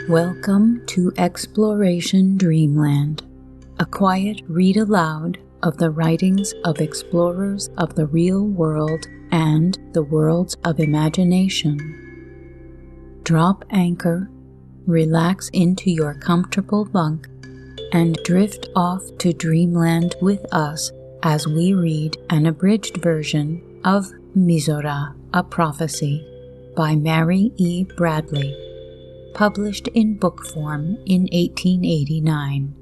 Welcome to Exploration Dreamland, a quiet read-aloud of the writings of explorers of the real world and the worlds of imagination. Drop anchor, relax into your comfortable bunk, and drift off to Dreamland with us as we read an abridged version of MIZORA, a Prophecy by Mary E. Bradley, published in book form in 1889.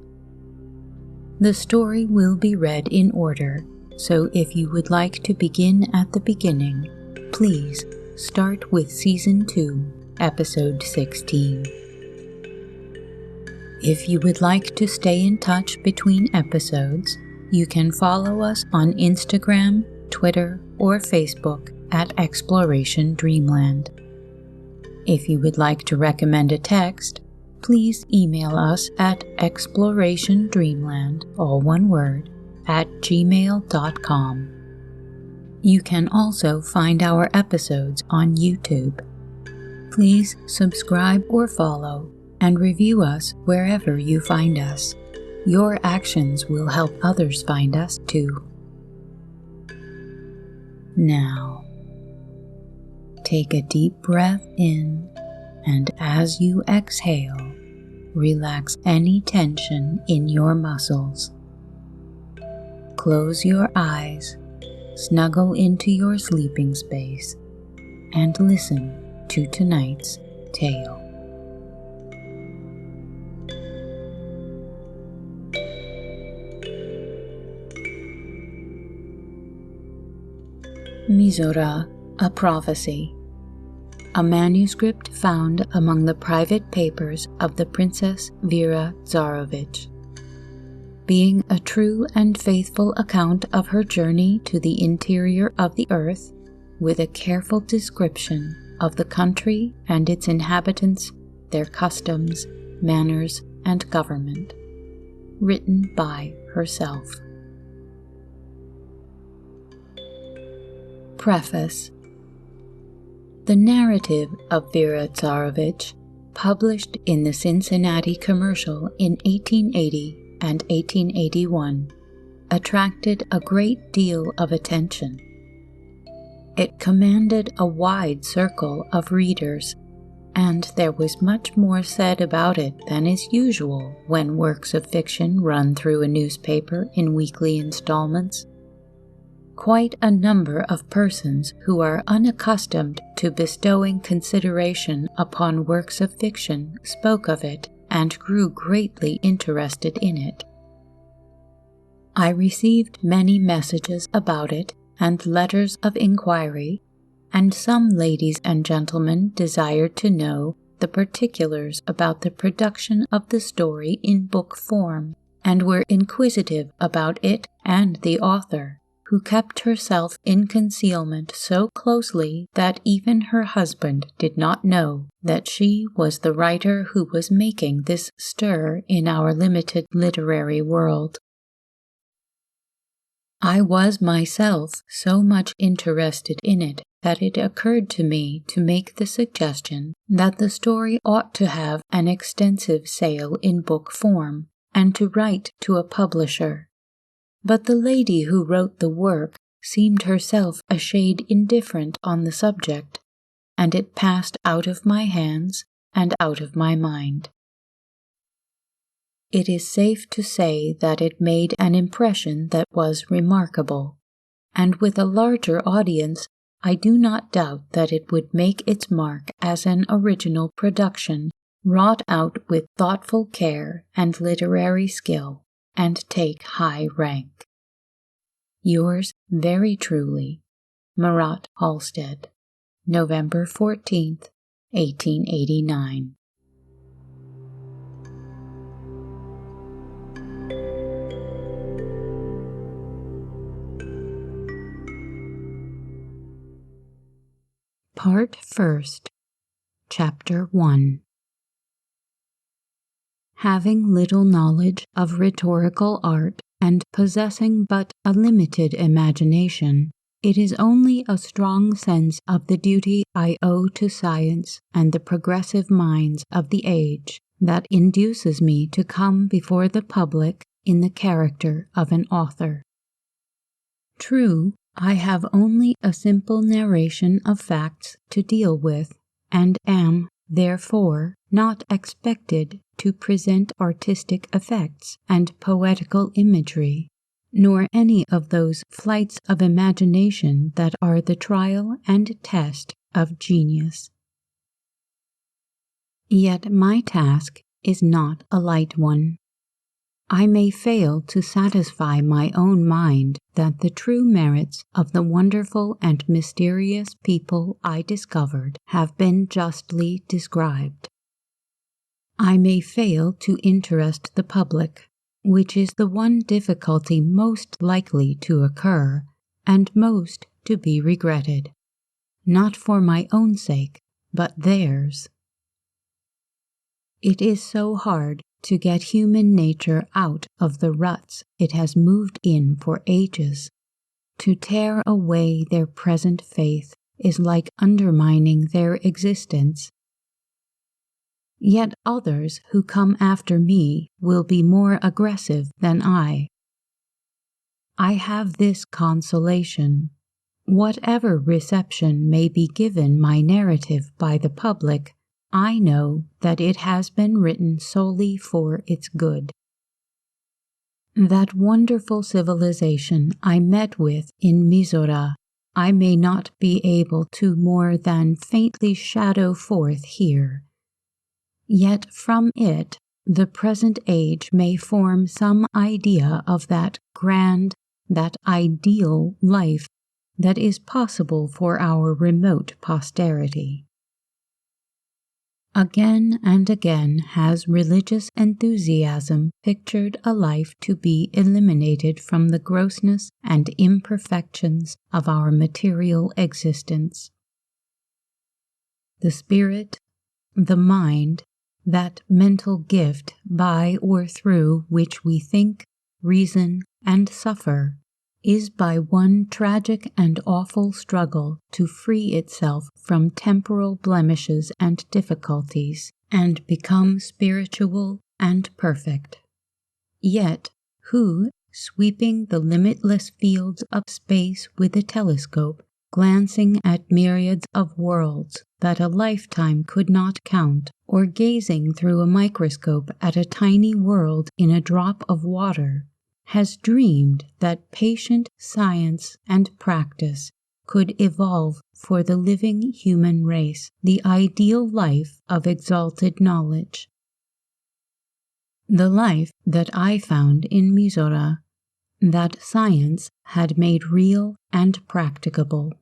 The story will be read in order, so if you would like to begin at the beginning, please start with Season 2, Episode 16. If you would like to stay in touch between episodes, you can follow us on Instagram, Twitter, or Facebook at Exploration Dreamland. If you would like to recommend a text, please email us at explorationdreamland, all one word, @gmail.com. You can also find our episodes on YouTube. Please subscribe or follow and review us wherever you find us. Your actions will help others find us too. Now, take a deep breath in, and as you exhale, relax any tension in your muscles. Close your eyes, snuggle into your sleeping space, and listen to tonight's tale. MIZORA, a Prophecy, a manuscript found among the private papers of the Princess Vera Tsarevich. Being a true and faithful account of her journey to the interior of the earth, with a careful description of the country and its inhabitants, their customs, manners, and government, written by herself. Preface. The narrative of Vera Tsarevich, published in the Cincinnati Commercial in 1880 and 1881, attracted a great deal of attention. It commanded a wide circle of readers, and there was much more said about it than is usual when works of fiction run through a newspaper in weekly installments. Quite a number of persons who are unaccustomed to bestowing consideration upon works of fiction spoke of it and grew greatly interested in it. I received many messages about it and letters of inquiry, and some ladies and gentlemen desired to know the particulars about the production of the story in book form, and were inquisitive about it and the author, who kept herself in concealment so closely that even her husband did not know that she was the writer who was making this stir in our limited literary world. I was myself so much interested in it that it occurred to me to make the suggestion that the story ought to have an extensive sale in book form, and to write to a publisher. But the lady who wrote the work seemed herself a shade indifferent on the subject, and it passed out of my hands and out of my mind. It is safe to say that it made an impression that was remarkable, and with a larger audience, I do not doubt that it would make its mark as an original production, wrought out with thoughtful care and literary skill, and take high rank. Yours very truly, Marat Halstead, November 14th, 1889. Part First, Chapter 1. Having little knowledge of rhetorical art and possessing but a limited imagination, It is only a strong sense of the duty I owe to science and the progressive minds of the age that induces me to come before the public in the character of an author. True, I have only a simple narration of facts to deal with, and am, therefore, not expected to present artistic effects and poetical imagery, nor any of those flights of imagination that are the trial and test of genius. Yet my task is not a light one. I may fail to satisfy my own mind that the true merits of the wonderful and mysterious people I discovered have been justly described. I may fail to interest the public, which is the one difficulty most likely to occur and most to be regretted, not for my own sake, but theirs. It is so hard to get human nature out of the ruts it has moved in for ages. To tear away their present faith is like undermining their existence. Yet others who come after me will be more aggressive than I. I have this consolation. Whatever reception may be given my narrative by the public, I know that it has been written solely for its good. That wonderful civilization I met with in MIZORA, I may not be able to more than faintly shadow forth here. Yet from it, the present age may form some idea of that grand, that ideal life that is possible for our remote posterity. Again and again has religious enthusiasm pictured a life to be eliminated from the grossness and imperfections of our material existence. The spirit, the mind, that mental gift by or through which we think, reason, and suffer, is by one tragic and awful struggle to free itself from temporal blemishes and difficulties, and become spiritual and perfect. Yet, who, sweeping the limitless fields of space with a telescope, glancing at myriads of worlds that a lifetime could not count, or gazing through a microscope at a tiny world in a drop of water, has dreamed that patient science and practice could evolve for the living human race the ideal life of exalted knowledge. The life that I found in MIZORA, that science had made real and practicable.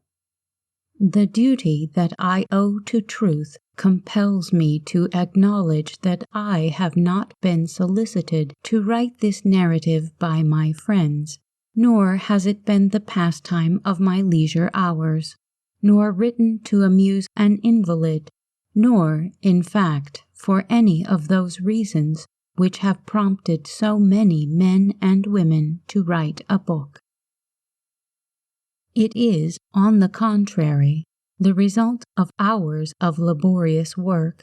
The duty that I owe to truth compels me to acknowledge that I have not been solicited to write this narrative by my friends, nor has it been the pastime of my leisure hours, nor written to amuse an invalid, nor, in fact, for any of those reasons which have prompted so many men and women to write a book. It is, on the contrary, the result of hours of laborious work,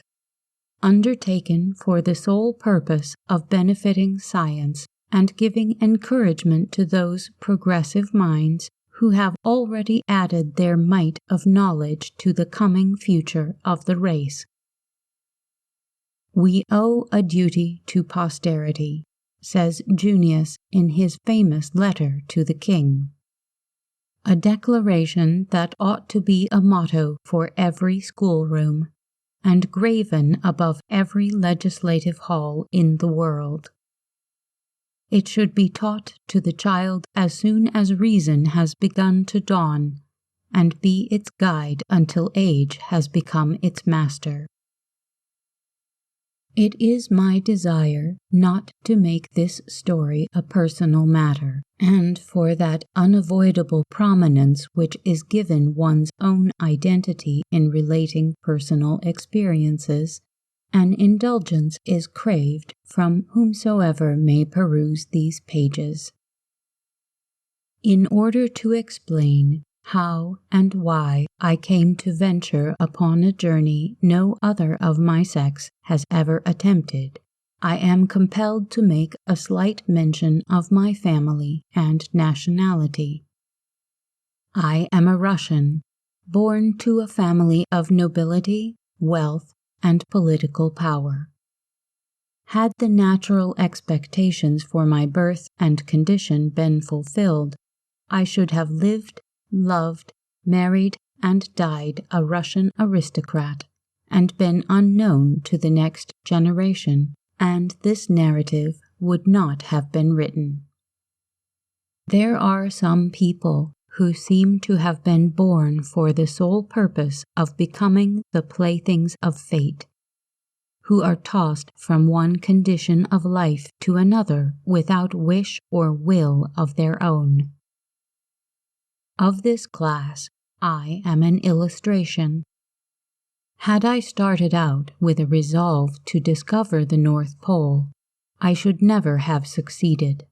undertaken for the sole purpose of benefiting science and giving encouragement to those progressive minds who have already added their mite of knowledge to the coming future of the race. We owe a duty to posterity, says Junius in his famous letter to the king. A declaration that ought to be a motto for every schoolroom, and graven above every legislative hall in the world. It should be taught to the child as soon as reason has begun to dawn, and be its guide until age has become its master. It is my desire not to make this story a personal matter, and for that unavoidable prominence which is given one's own identity in relating personal experiences, an indulgence is craved from whomsoever may peruse these pages. In order to explain how and why I came to venture upon a journey no other of my sex has ever attempted, I am compelled to make a slight mention of my family and nationality. I am a Russian, born to a family of nobility, wealth, and political power. Had the natural expectations for my birth and condition been fulfilled, I should have lived, loved, married, and died a Russian aristocrat, and been unknown to the next generation, and this narrative would not have been written. There are some people who seem to have been born for the sole purpose of becoming the playthings of fate, who are tossed from one condition of life to another without wish or will of their own. Of this class, I am an illustration. Had I started out with a resolve to discover the North Pole, I should never have succeeded.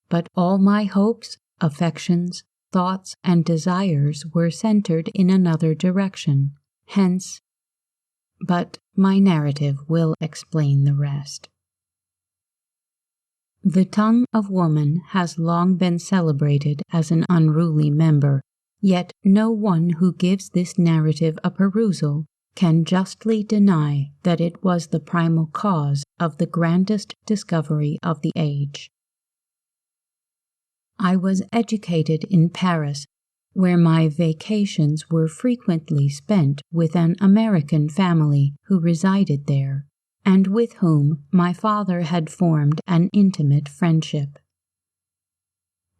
But all my hopes, affections, thoughts, and desires were centered in another direction, hence, but my narrative will explain the rest. The tongue of woman has long been celebrated as an unruly member, yet no one who gives this narrative a perusal can justly deny that it was the primal cause of the grandest discovery of the age. I was educated in Paris, where my vacations were frequently spent with an American family who resided there, and with whom my father had formed an intimate friendship.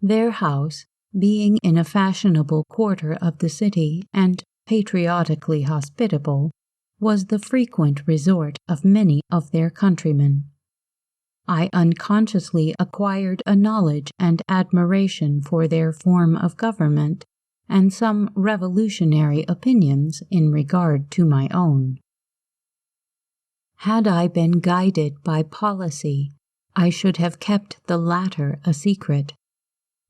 Their house, being in a fashionable quarter of the city and patriotically hospitable, was the frequent resort of many of their countrymen. I unconsciously acquired a knowledge and admiration for their form of government, and some revolutionary opinions in regard to my own. Had I been guided by policy, I should have kept the latter a secret,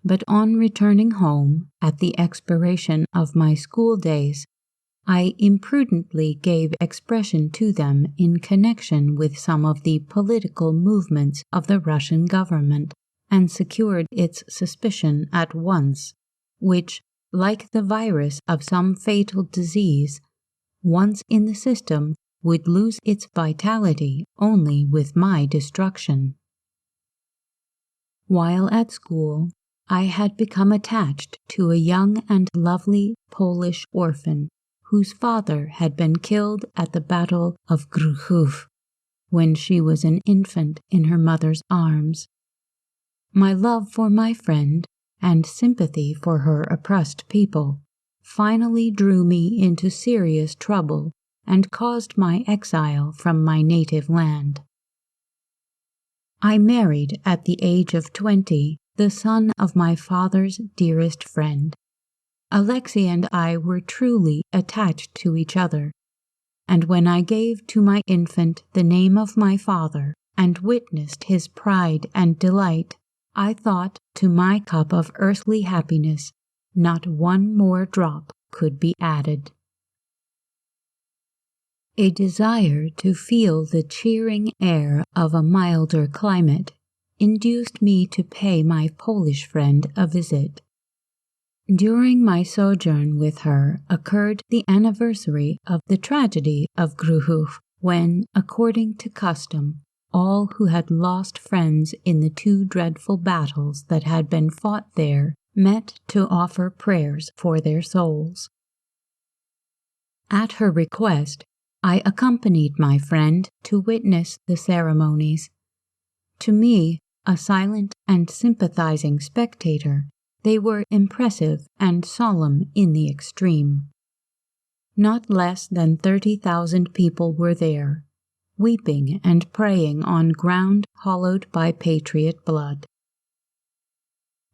but on returning home at the expiration of my school days, I imprudently gave expression to them in connection with some of the political movements of the Russian government, and secured its suspicion at once, which, like the virus of some fatal disease, once in the system, would lose its vitality only with my destruction. While at school, I had become attached to a young and lovely Polish orphan, whose father had been killed at the Battle of Gregoire when she was an infant in her mother's arms. My love for my friend and sympathy for her oppressed people finally drew me into serious trouble and caused my exile from my native land. I married at the age of 20 the son of my father's dearest friend. Alexis and I were truly attached to each other, and when I gave to my infant the name of my father and witnessed his pride and delight, I thought to my cup of earthly happiness not one more drop could be added. A desire to feel the cheering air of a milder climate induced me to pay my Polish friend a visit. During my sojourn with her occurred the anniversary of the tragedy of Gregoire, when, according to custom, all who had lost friends in the two dreadful battles that had been fought there met to offer prayers for their souls. At her request, I accompanied my friend to witness the ceremonies. To me, a silent and sympathizing spectator, they were impressive and solemn in the extreme. Not less than 30,000 people were there, weeping and praying on ground hallowed by patriot blood.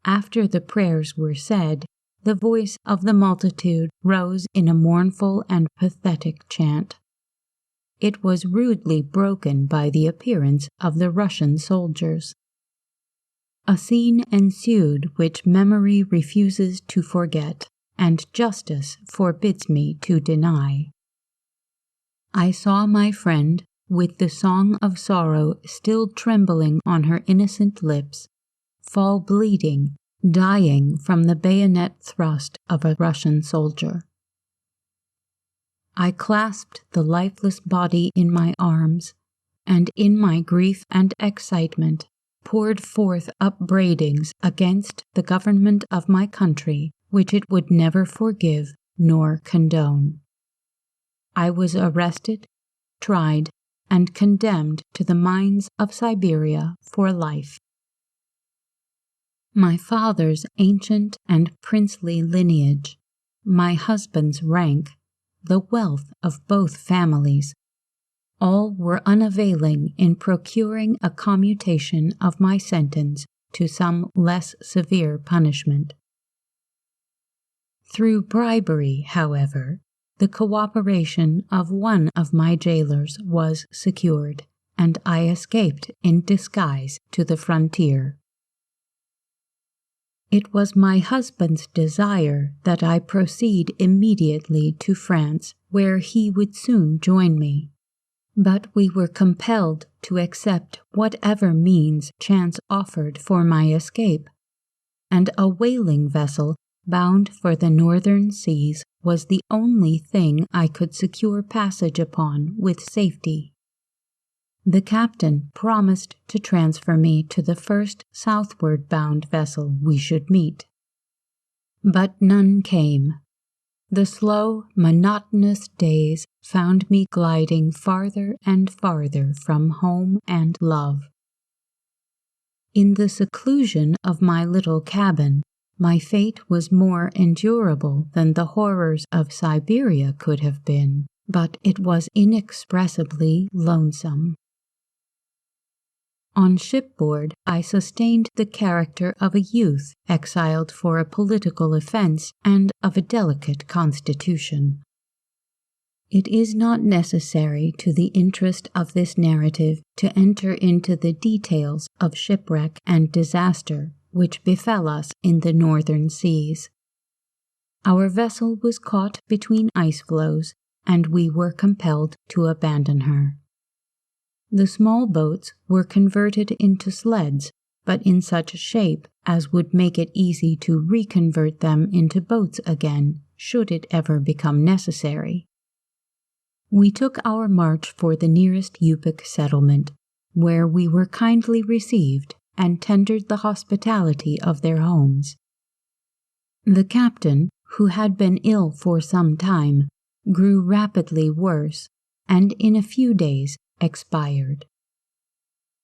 After the prayers were said, the voice of the multitude rose in a mournful and pathetic chant. It was rudely broken by the appearance of the Russian soldiers. A scene ensued which memory refuses to forget, and justice forbids me to deny. I saw my friend, with the song of sorrow still trembling on her innocent lips, fall bleeding, dying from the bayonet thrust of a Russian soldier. I clasped the lifeless body in my arms, and in my grief and excitement poured forth upbraidings against the government of my country which it would never forgive nor condone. I was arrested, tried, and condemned to the mines of Siberia for life. My father's ancient and princely lineage, my husband's rank, the wealth of both families, all were unavailing in procuring a commutation of my sentence to some less severe punishment. Through bribery, however, the cooperation of one of my jailers was secured, and I escaped in disguise to the frontier. It was my husband's desire that I proceed immediately to France, where he would soon join me. But we were compelled to accept whatever means chance offered for my escape, and a whaling vessel bound for the northern seas was the only thing I could secure passage upon with safety. The captain promised to transfer me to the first southward bound vessel we should meet. But none came. The slow, monotonous days found me gliding farther and farther from home and love. In the seclusion of my little cabin, my fate was more endurable than the horrors of Siberia could have been, but it was inexpressibly lonesome. On shipboard, I sustained the character of a youth exiled for a political offense and of a delicate constitution. It is not necessary to the interest of this narrative to enter into the details of shipwreck and disaster which befell us in the northern seas. Our vessel was caught between ice floes, and we were compelled to abandon her. The small boats were converted into sleds, but in such shape as would make it easy to reconvert them into boats again, should it ever become necessary. We took our march for the nearest Yupik settlement, where we were kindly received and tendered the hospitality of their homes. The captain, who had been ill for some time, grew rapidly worse, and in a few days expired.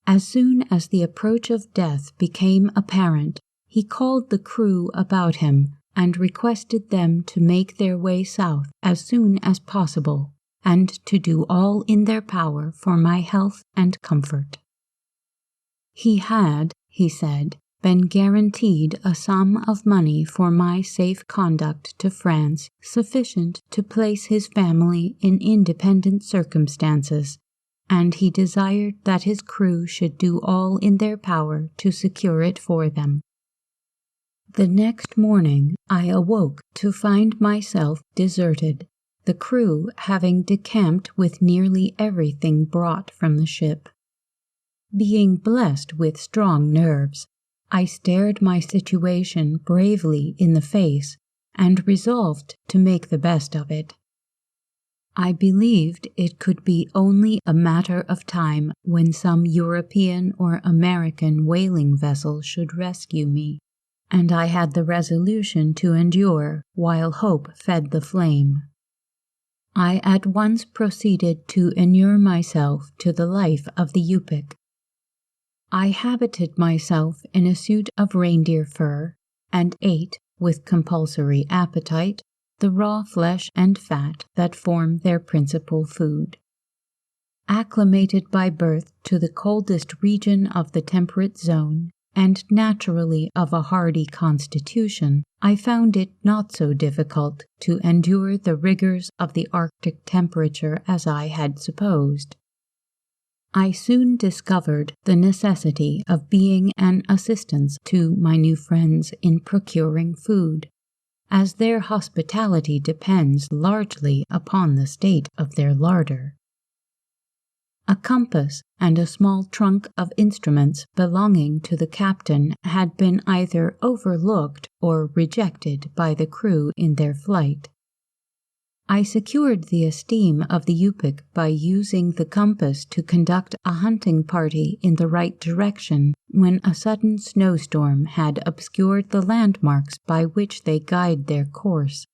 As soon as the approach of death became apparent, he called the crew about him and requested them to make their way south as soon as possible, and to do all in their power for my health and comfort. He had, he said, been guaranteed a sum of money for my safe conduct to France sufficient to place his family in independent circumstances, and he desired that his crew should do all in their power to secure it for them. The next morning I awoke to find myself deserted, the crew having decamped with nearly everything brought from the ship. Being blessed with strong nerves, I stared my situation bravely in the face and resolved to make the best of it. I believed it could be only a matter of time when some European or American whaling vessel should rescue me, and I had the resolution to endure while hope fed the flame. I at once proceeded to inure myself to the life of the Yupik. I habited myself in a suit of reindeer fur, and ate, with compulsory appetite, the raw flesh and fat that form their principal food. Acclimated by birth to the coldest region of the temperate zone, and naturally of a hardy constitution, I found it not so difficult to endure the rigors of the Arctic temperature as I had supposed. I soon discovered the necessity of being an assistance to my new friends in procuring food, as their hospitality depends largely upon the state of their larder. A compass and a small trunk of instruments belonging to the captain had been either overlooked or rejected by the crew in their flight. I secured the esteem of the Yupik by using the compass to conduct a hunting party in the right direction when a sudden snowstorm had obscured the landmarks by which they guide their course.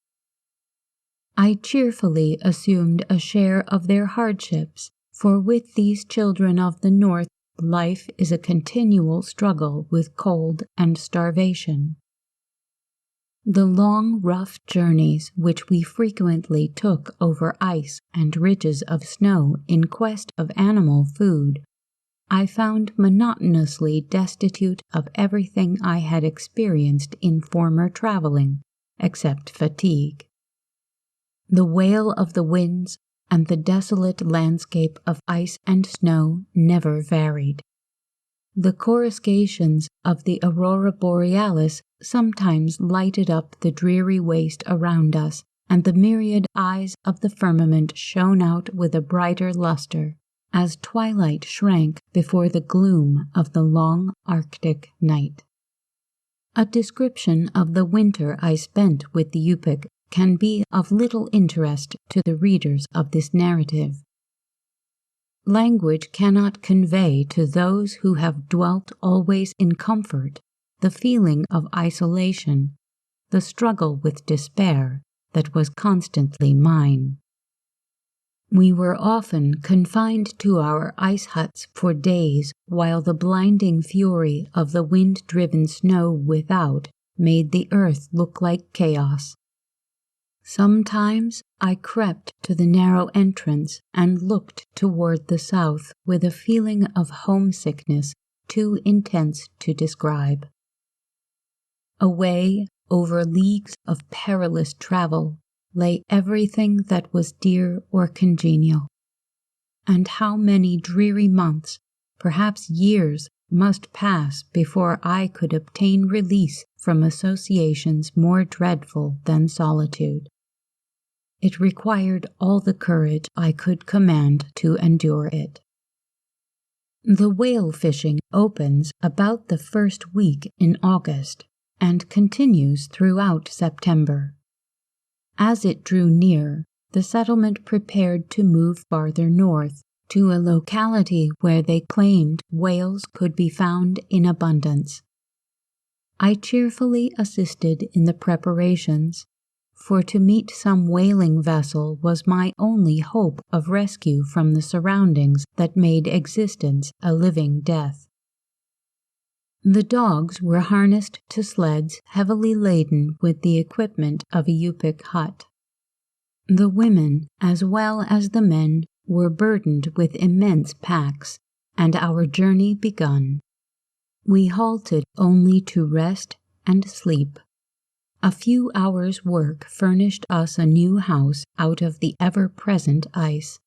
I cheerfully assumed a share of their hardships, for with these children of the North, life is a continual struggle with cold and starvation. The long, rough journeys which we frequently took over ice and ridges of snow in quest of animal food, I found monotonously destitute of everything I had experienced in former traveling, except fatigue. The wail of the winds and the desolate landscape of ice and snow never varied. The coruscations of the aurora borealis sometimes lighted up the dreary waste around us, and the myriad eyes of the firmament shone out with a brighter luster, as twilight shrank before the gloom of the long Arctic night. A description of the winter I spent with the Yupik can be of little interest to the readers of this narrative. Language cannot convey to those who have dwelt always in comfort the feeling of isolation, the struggle with despair that was constantly mine. We were often confined to our ice huts for days while the blinding fury of the wind-driven snow without made the earth look like chaos. Sometimes I crept to the narrow entrance and looked toward the south with a feeling of homesickness too intense to describe. Away over leagues of perilous travel lay everything that was dear or congenial. And how many dreary months, perhaps years, must pass before I could obtain release from associations more dreadful than solitude. It required all the courage I could command to endure it. The whale fishing opens about the first week in August and continues throughout September. As it drew near, the settlement prepared to move farther north to a locality where they claimed whales could be found in abundance. I cheerfully assisted in the preparations, for to meet some whaling vessel was my only hope of rescue from the surroundings that made existence a living death. The dogs were harnessed to sleds heavily laden with the equipment of a Yupik hut. The women, as well as the men, were burdened with immense packs, and our journey begun. We halted only to rest and sleep. A few hours' work furnished us a new house out of the ever-present ice.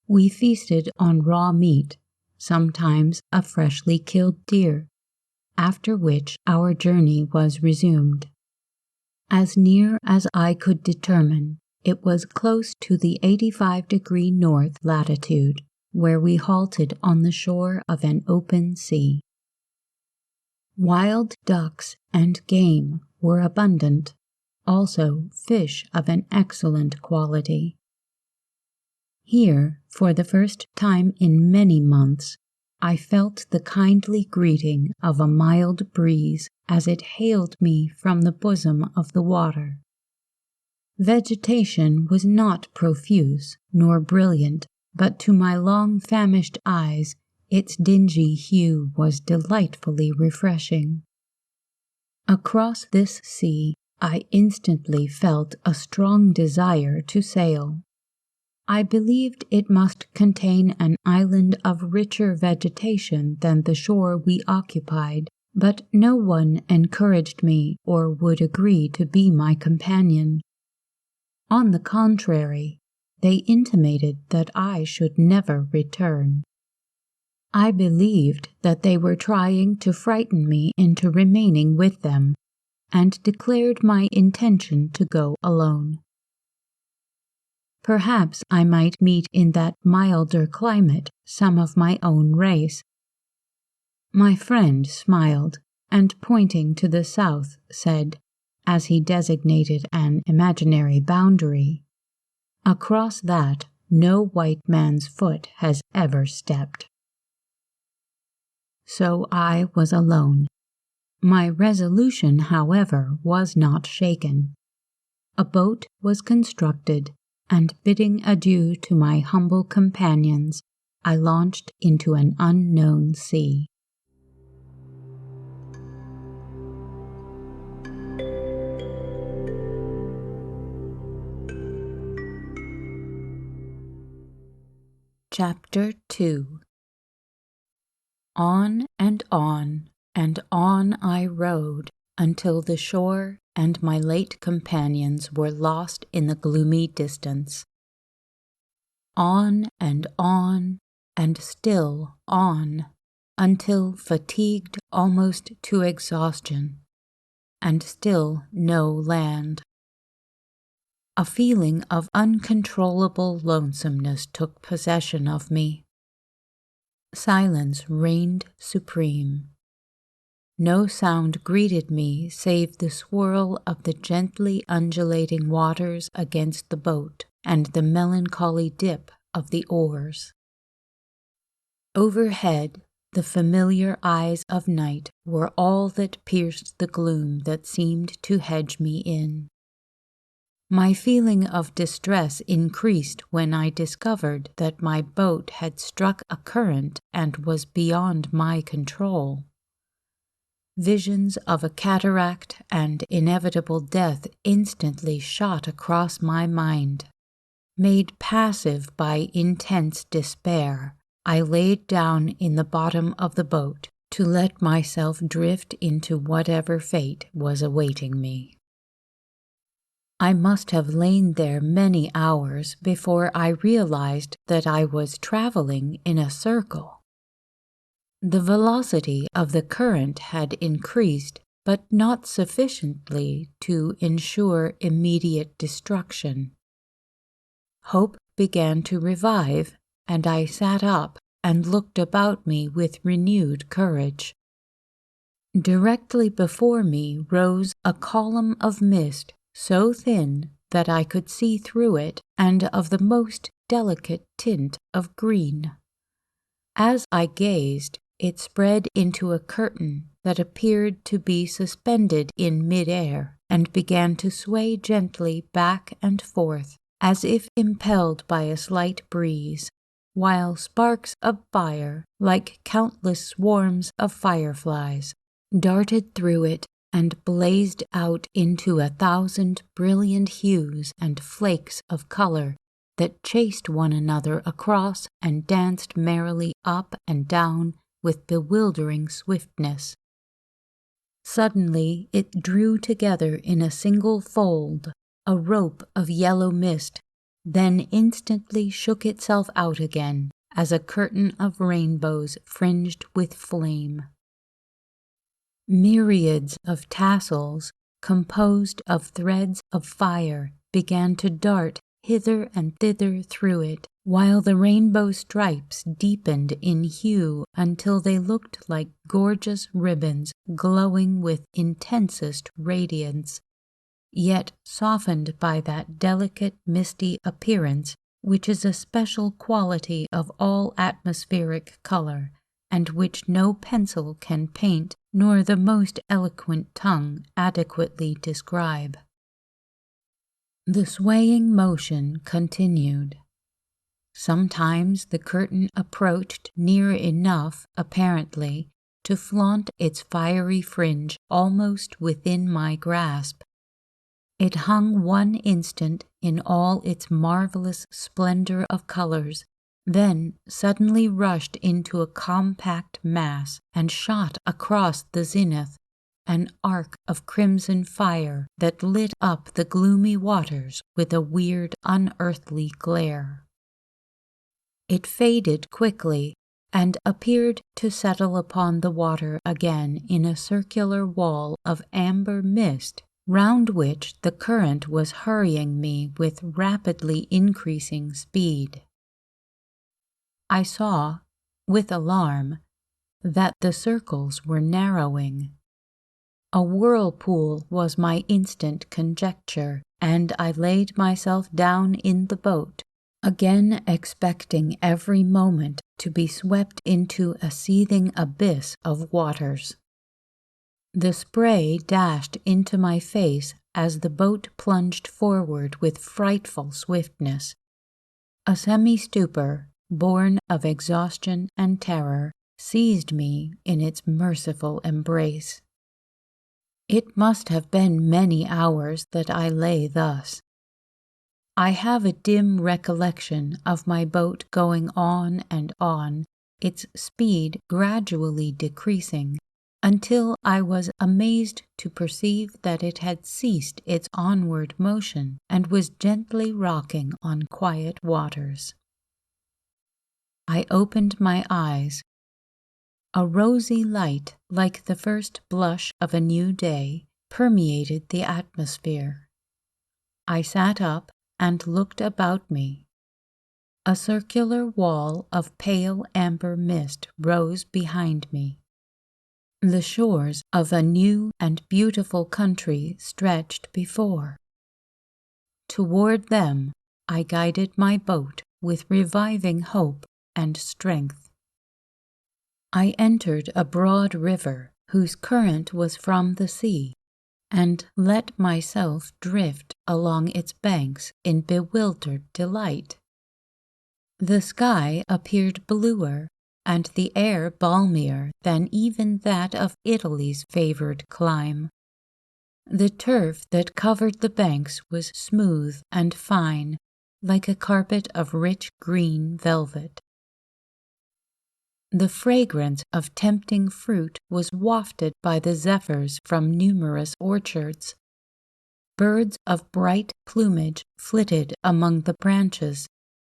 We feasted on raw meat, sometimes a freshly killed deer, after which our journey was resumed. As near as I could determine, it was close to the 85° north latitude, where we halted on the shore of an open sea. Wild ducks and game were abundant, also fish of an excellent quality. Here, for the first time in many months, I felt the kindly greeting of a mild breeze as it hailed me from the bosom of the water. Vegetation was not profuse nor brilliant, but to my long-famished eyes its dingy hue was delightfully refreshing. Across this sea I instantly felt a strong desire to sail. I believed it must contain an island of richer vegetation than the shore we occupied, but no one encouraged me or would agree to be my companion. On the contrary, they intimated that I should never return. I believed that they were trying to frighten me into remaining with them, and declared my intention to go alone. Perhaps I might meet in that milder climate some of my own race. My friend smiled, and pointing to the south, said, as he designated an imaginary boundary, "Across that no white man's foot has ever stepped." So I was alone. My resolution, however, was not shaken. A boat was constructed, and bidding adieu to my humble companions, I launched into an unknown sea. Chapter 2. On and on and on I rowed until the shore and my late companions were lost in the gloomy distance. On and still on, until fatigued almost to exhaustion, and still no land. A feeling of uncontrollable lonesomeness took possession of me. Silence reigned supreme. No sound greeted me save the swirl of the gently undulating waters against the boat and the melancholy dip of the oars. Overhead, the familiar eyes of night were all that pierced the gloom that seemed to hedge me in. My feeling of distress increased when I discovered that my boat had struck a current and was beyond my control. Visions of a cataract and inevitable death instantly shot across my mind. Made passive by intense despair, I laid down in the bottom of the boat to let myself drift into whatever fate was awaiting me. I must have lain there many hours before I realized that I was traveling in a circle. The velocity of the current had increased, but not sufficiently to ensure immediate destruction. Hope began to revive, and I sat up and looked about me with renewed courage. Directly before me rose a column of mist, so thin that I could see through it, and of the most delicate tint of green. As I gazed, it spread into a curtain that appeared to be suspended in mid-air and began to sway gently back and forth, as if impelled by a slight breeze, while sparks of fire, like countless swarms of fireflies, darted through it and blazed out into 1,000 brilliant hues and flakes of color that chased one another across and danced merrily up and down with bewildering swiftness. Suddenly it drew together in a single fold, a rope of yellow mist, then instantly shook itself out again as a curtain of rainbows fringed with flame. Myriads of tassels, composed of threads of fire, began to dart hither and thither through it, while the rainbow stripes deepened in hue until they looked like gorgeous ribbons glowing with intensest radiance, yet softened by that delicate misty appearance which is a special quality of all atmospheric color, and which no pencil can paint nor the most eloquent tongue adequately describe. The swaying motion continued. Sometimes the curtain approached near enough, apparently, to flaunt its fiery fringe almost within my grasp. It hung one instant in all its marvelous splendor of colors, then suddenly rushed into a compact mass and shot across the zenith, an arc of crimson fire that lit up the gloomy waters with a weird, unearthly glare. It faded quickly, and appeared to settle upon the water again in a circular wall of amber mist, round which the current was hurrying me with rapidly increasing speed. I saw, with alarm, that the circles were narrowing. A whirlpool was my instant conjecture, and I laid myself down in the boat, again expecting every moment to be swept into a seething abyss of waters. The spray dashed into my face as the boat plunged forward with frightful swiftness. A semi-stupor, born of exhaustion and terror, seized me in its merciful embrace. It must have been many hours that I lay thus. I have a dim recollection of my boat going on and on, its speed gradually decreasing, until I was amazed to perceive that it had ceased its onward motion and was gently rocking on quiet waters. I opened my eyes. A rosy light, like the first blush of a new day, permeated the atmosphere. I sat up and looked about me. A circular wall of pale amber mist rose behind me. The shores of a new and beautiful country stretched before. Toward them I guided my boat with reviving hope and strength. I entered a broad river whose current was from the sea, and let myself drift along its banks in bewildered delight. The sky appeared bluer, and the air balmier than even that of Italy's favored clime. The turf that covered the banks was smooth and fine, like a carpet of rich green velvet. The fragrance of tempting fruit was wafted by the zephyrs from numerous orchards. Birds of bright plumage flitted among the branches,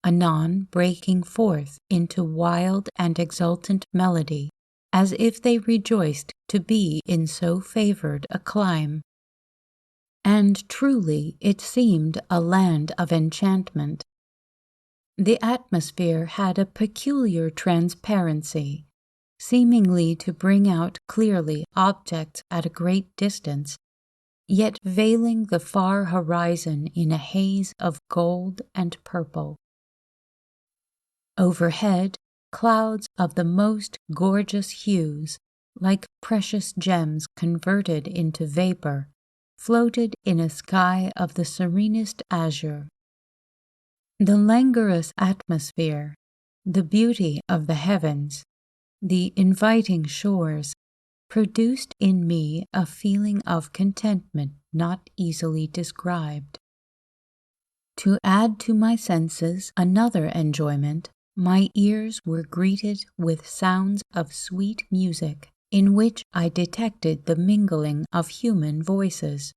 anon breaking forth into wild and exultant melody, as if they rejoiced to be in so favored a clime. And truly it seemed a land of enchantment. The atmosphere had a peculiar transparency, seemingly to bring out clearly objects at a great distance, yet veiling the far horizon in a haze of gold and purple. Overhead, clouds of the most gorgeous hues, like precious gems converted into vapor, floated in a sky of the serenest azure. The languorous atmosphere, the beauty of the heavens, the inviting shores, produced in me a feeling of contentment not easily described. To add to my senses another enjoyment, my ears were greeted with sounds of sweet music, in which I detected the mingling of human voices.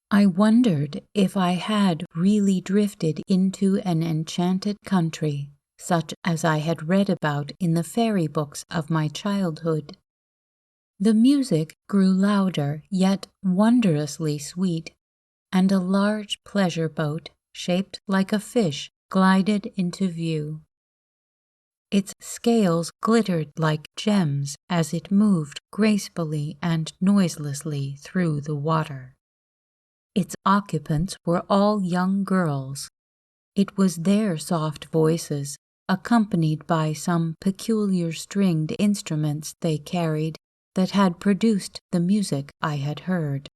I wondered if I had really drifted into an enchanted country, such as I had read about in the fairy books of my childhood. The music grew louder, yet wondrously sweet, and a large pleasure boat, shaped like a fish, glided into view. Its scales glittered like gems as it moved gracefully and noiselessly through the water. Its occupants were all young girls. It was their soft voices, accompanied by some peculiar stringed instruments they carried, that had produced the music I had heard.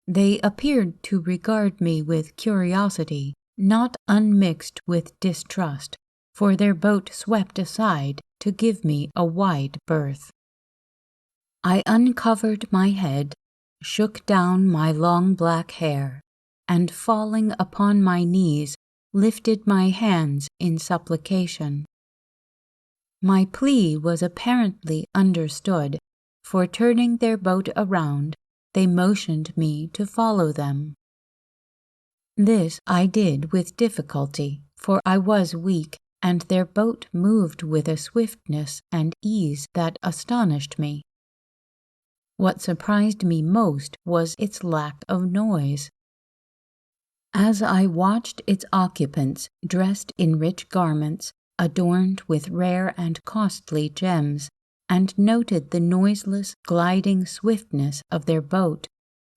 They appeared to regard me with curiosity, not unmixed with distrust, for their boat swept aside to give me a wide berth. I uncovered my head, shook down my long black hair, and falling upon my knees, lifted my hands in supplication. My plea was apparently understood, for turning their boat around, they motioned me to follow them. This I did with difficulty, for I was weak, and their boat moved with a swiftness and ease that astonished me. What surprised me most was its lack of noise. As I watched its occupants dressed in rich garments, adorned with rare and costly gems, and noted the noiseless, gliding swiftness of their boat,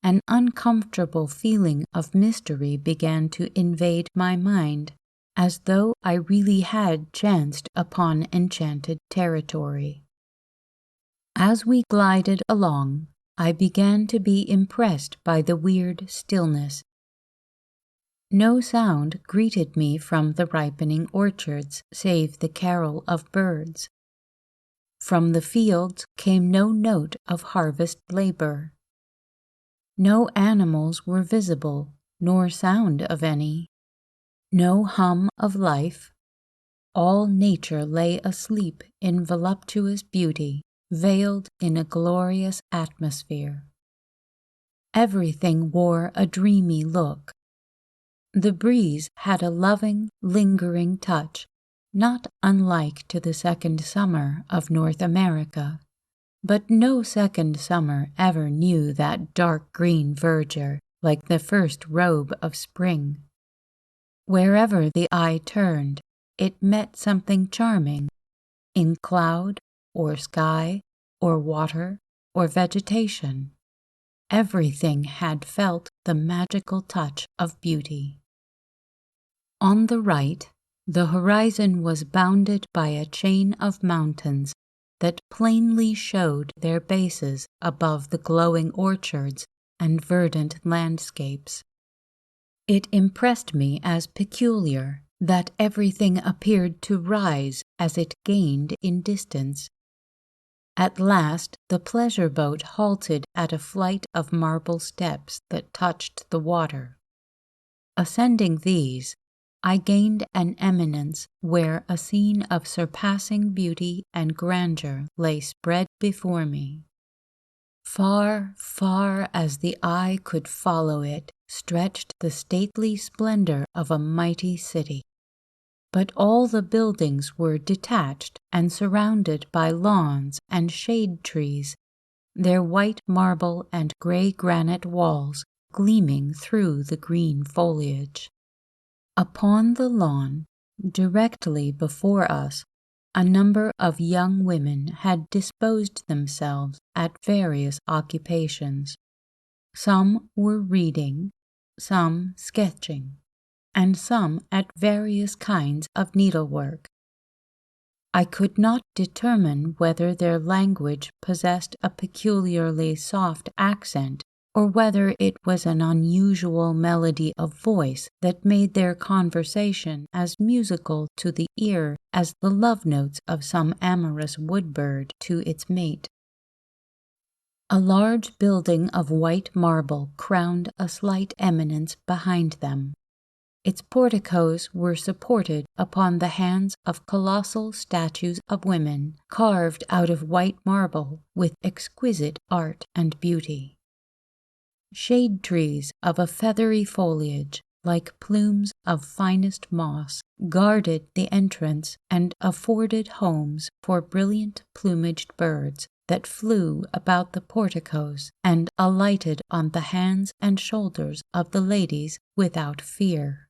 an uncomfortable feeling of mystery began to invade my mind, as though I really had chanced upon enchanted territory. As we glided along, I began to be impressed by the weird stillness. No sound greeted me from the ripening orchards save the carol of birds. From the fields came no note of harvest labor. No animals were visible, nor sound of any. No hum of life. All nature lay asleep in voluptuous beauty, veiled in a glorious atmosphere. Everything wore a dreamy look. The breeze had a loving, lingering touch, not unlike to the second summer of North America, but no second summer ever knew that dark green verdure like the first robe of spring. Wherever the eye turned, it met something charming, in cloud or sky or water or vegetation. Everything had felt the magical touch of beauty. On the right, the horizon was bounded by a chain of mountains that plainly showed their bases above the glowing orchards and verdant landscapes. It impressed me as peculiar that everything appeared to rise as it gained in distance. At last the pleasure boat halted at a flight of marble steps that touched the water. Ascending these, I gained an eminence where a scene of surpassing beauty and grandeur lay spread before me. Far, far as the eye could follow it stretched the stately splendor of a mighty city. But all the buildings were detached and surrounded by lawns and shade trees, their white marble and gray granite walls gleaming through the green foliage. Upon the lawn, directly before us, a number of young women had disposed themselves at various occupations. Some were reading, some sketching, and some at various kinds of needlework. I could not determine whether their language possessed a peculiarly soft accent or whether it was an unusual melody of voice that made their conversation as musical to the ear as the love notes of some amorous woodbird to its mate. A large building of white marble crowned a slight eminence behind them. Its porticos were supported upon the hands of colossal statues of women carved out of white marble with exquisite art and beauty. Shade trees of a feathery foliage, like plumes of finest moss, guarded the entrance and afforded homes for brilliant plumaged birds that flew about the porticos and alighted on the hands and shoulders of the ladies without fear.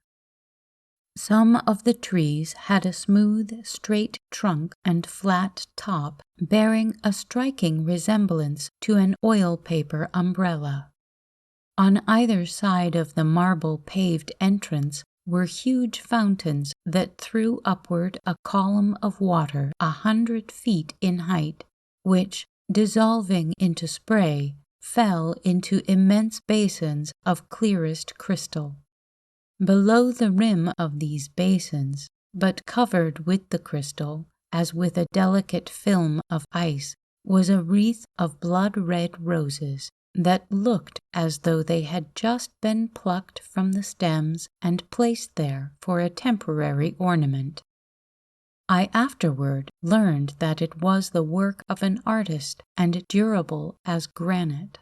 Some of the trees had a smooth, straight trunk and flat top, bearing a striking resemblance to an oil paper umbrella. On either side of the marble-paved entrance were huge fountains that threw upward a column of water 100 feet in height, which, dissolving into spray, fell into immense basins of clearest crystal. Below the rim of these basins, but covered with the crystal, as with a delicate film of ice, was a wreath of blood-red roses that looked as though they had just been plucked from the stems and placed there for a temporary ornament. I afterward learned that it was the work of an artist and durable as granite.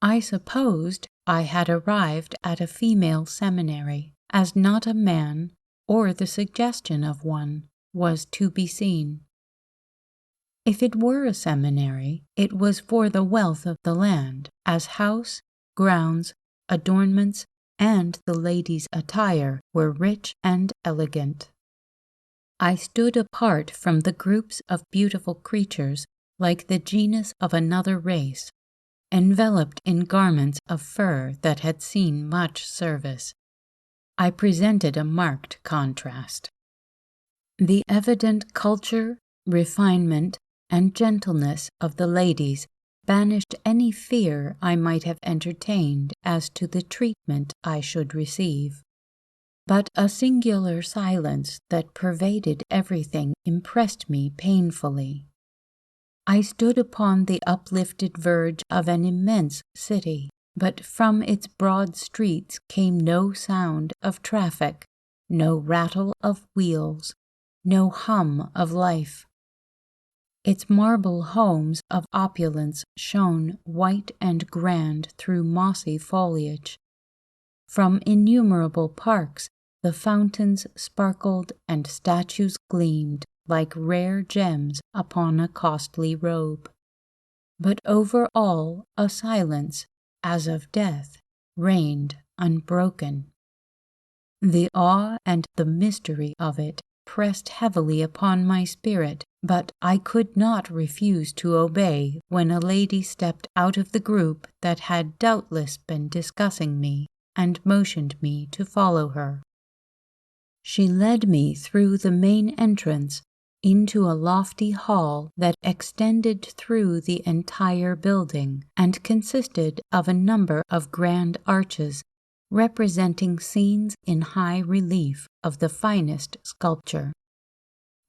I supposed I had arrived at a female seminary, as not a man, or the suggestion of one, was to be seen. If it were a seminary, it was for the wealth of the land, as house, grounds, adornments, and the ladies' attire were rich and elegant. I stood apart from the groups of beautiful creatures like the genus of another race, enveloped in garments of fur that had seen much service. I presented a marked contrast. The evident culture, refinement, and gentleness of the ladies banished any fear I might have entertained as to the treatment I should receive. But a singular silence that pervaded everything impressed me painfully. I stood upon the uplifted verge of an immense city, but from its broad streets came no sound of traffic, no rattle of wheels, no hum of life. Its marble homes of opulence shone white and grand through mossy foliage. From innumerable parks the fountains sparkled and statues gleamed like rare gems upon a costly robe. But over all a silence, as of death, reigned unbroken. The awe and the mystery of it pressed heavily upon my spirit, but I could not refuse to obey when a lady stepped out of the group that had doubtless been discussing me and motioned me to follow her. She led me through the main entrance into a lofty hall that extended through the entire building and consisted of a number of grand arches representing scenes in high relief of the finest sculpture.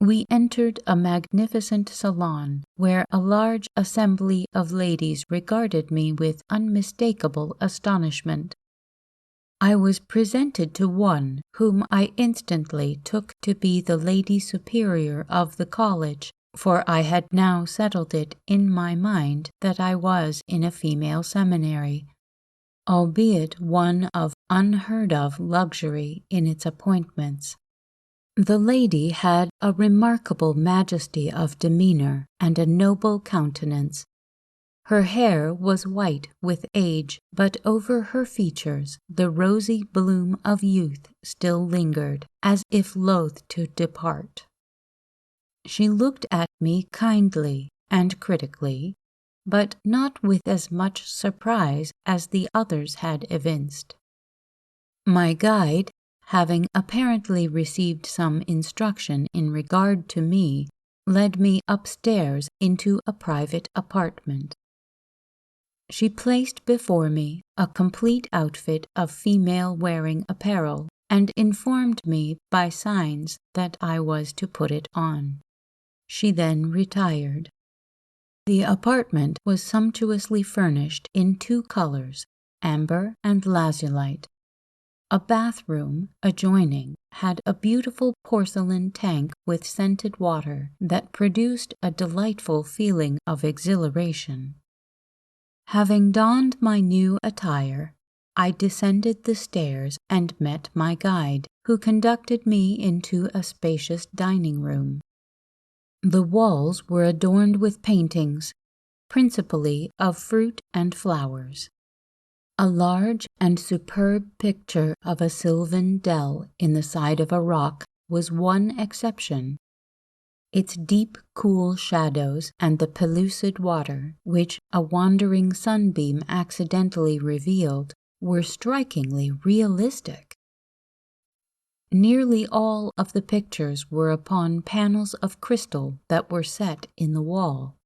We entered a magnificent salon where a large assembly of ladies regarded me with unmistakable astonishment. I was presented to one whom I instantly took to be the Lady Superior of the college, for I had now settled it in my mind that I was in a female seminary, albeit one of unheard-of luxury in its appointments. The lady had a remarkable majesty of demeanor and a noble countenance. Her hair was white with age, but over her features the rosy bloom of youth still lingered, as if loath to depart. She looked at me kindly and critically, but not with as much surprise as the others had evinced. My guide, having apparently received some instruction in regard to me, led me upstairs into a private apartment. She placed before me a complete outfit of female-wearing apparel and informed me by signs that I was to put it on. She then retired. The apartment was sumptuously furnished in two colors, amber and lazulite. A bathroom adjoining had a beautiful porcelain tank with scented water that produced a delightful feeling of exhilaration. Having donned my new attire, I descended the stairs and met my guide, who conducted me into a spacious dining room. The walls were adorned with paintings, principally of fruit and flowers. A large and superb picture of a sylvan dell in the side of a rock was one exception. Its deep, cool shadows and the pellucid water, which a wandering sunbeam accidentally revealed, were strikingly realistic. Nearly all of the pictures were upon panels of crystal that were set in the wall.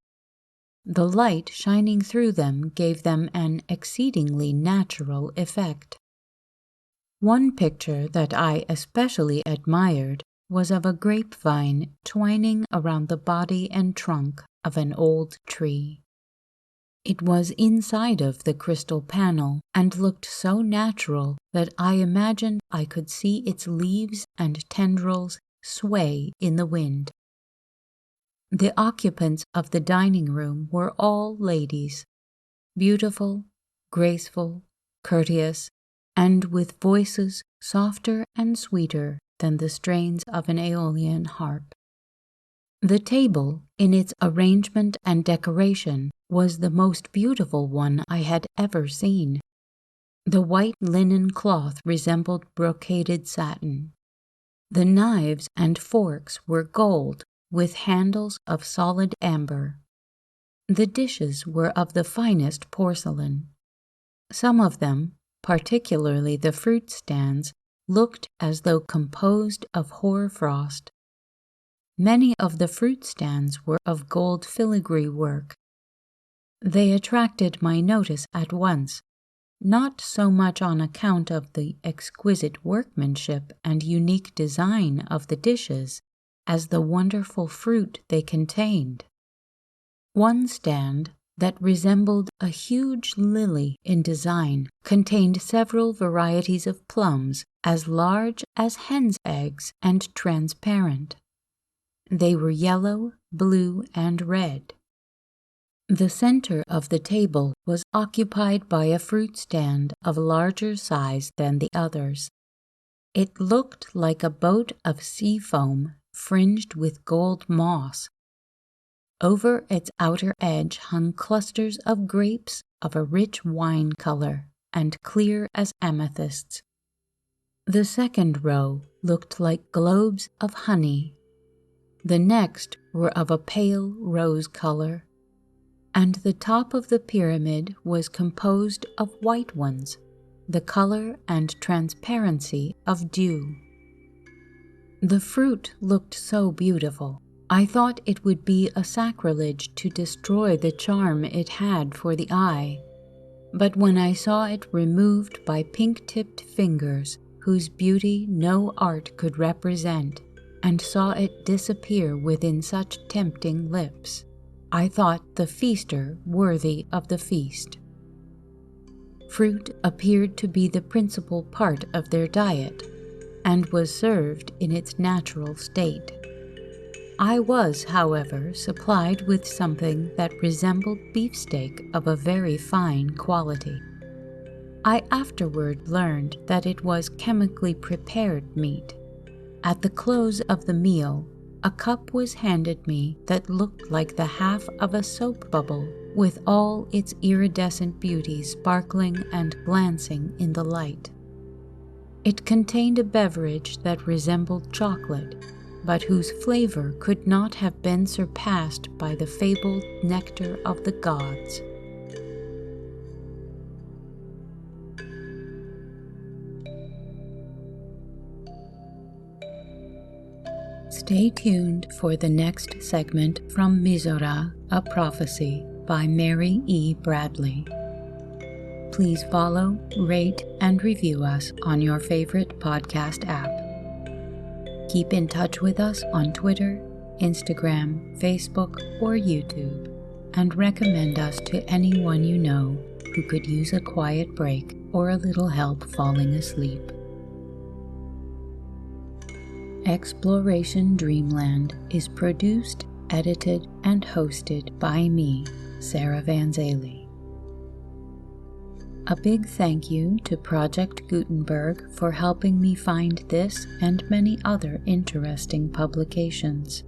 The light shining through them gave them an exceedingly natural effect. One picture that I especially admired was of a grapevine twining around the body and trunk of an old tree. It was inside of the crystal panel and looked so natural that I imagined I could see its leaves and tendrils sway in the wind. The occupants of the dining room were all ladies, beautiful, graceful, courteous, and with voices softer and sweeter than the strains of an Aeolian harp. The table, in its arrangement and decoration, was the most beautiful one I had ever seen. The white linen cloth resembled brocaded satin. The knives and forks were gold, with handles of solid amber. The dishes were of the finest porcelain. Some of them, particularly the fruit stands, looked as though composed of hoar frost. Many of the fruit stands were of gold filigree work. They attracted my notice at once, not so much on account of the exquisite workmanship and unique design of the dishes as the wonderful fruit they contained. One stand, that resembled a huge lily in design, contained several varieties of plums as large as hen's eggs and transparent. They were yellow, blue, and red. The center of the table was occupied by a fruit stand of larger size than the others. It looked like a boat of sea foam fringed with gold moss. Over its outer edge hung clusters of grapes of a rich wine color and clear as amethysts. The second row looked like globes of honey. The next were of a pale rose color, and the top of the pyramid was composed of white ones, the color and transparency of dew. The fruit looked so beautiful, I thought it would be a sacrilege to destroy the charm it had for the eye, but when I saw it removed by pink-tipped fingers whose beauty no art could represent, and saw it disappear within such tempting lips, I thought the feaster worthy of the feast. Fruit appeared to be the principal part of their diet, and was served in its natural state. I was, however, supplied with something that resembled beefsteak of a very fine quality. I afterward learned that it was chemically prepared meat. At the close of the meal, a cup was handed me that looked like the half of a soap bubble, with all its iridescent beauty sparkling and glancing in the light. It contained a beverage that resembled chocolate, but whose flavor could not have been surpassed by the fabled nectar of the gods. Stay tuned for the next segment from MIZORA, A Prophecy by Mary E. Bradley. Please follow, rate, and review us on your favorite podcast app. Keep in touch with us on Twitter, Instagram, Facebook, or YouTube, and recommend us to anyone you know who could use a quiet break or a little help falling asleep. Exploration Dreamland is produced, edited, and hosted by me, Sarah Van Zaley. A big thank you to Project Gutenberg for helping me find this and many other interesting publications.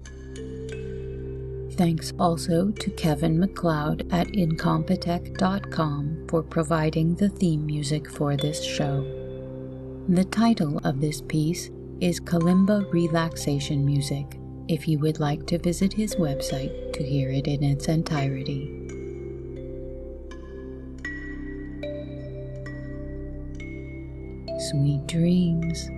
Thanks also to Kevin MacLeod at incompetech.com for providing the theme music for this show. The title of this piece is Kalimba Relaxation Music, if you would like to visit his website to hear it in its entirety. Sweet dreams.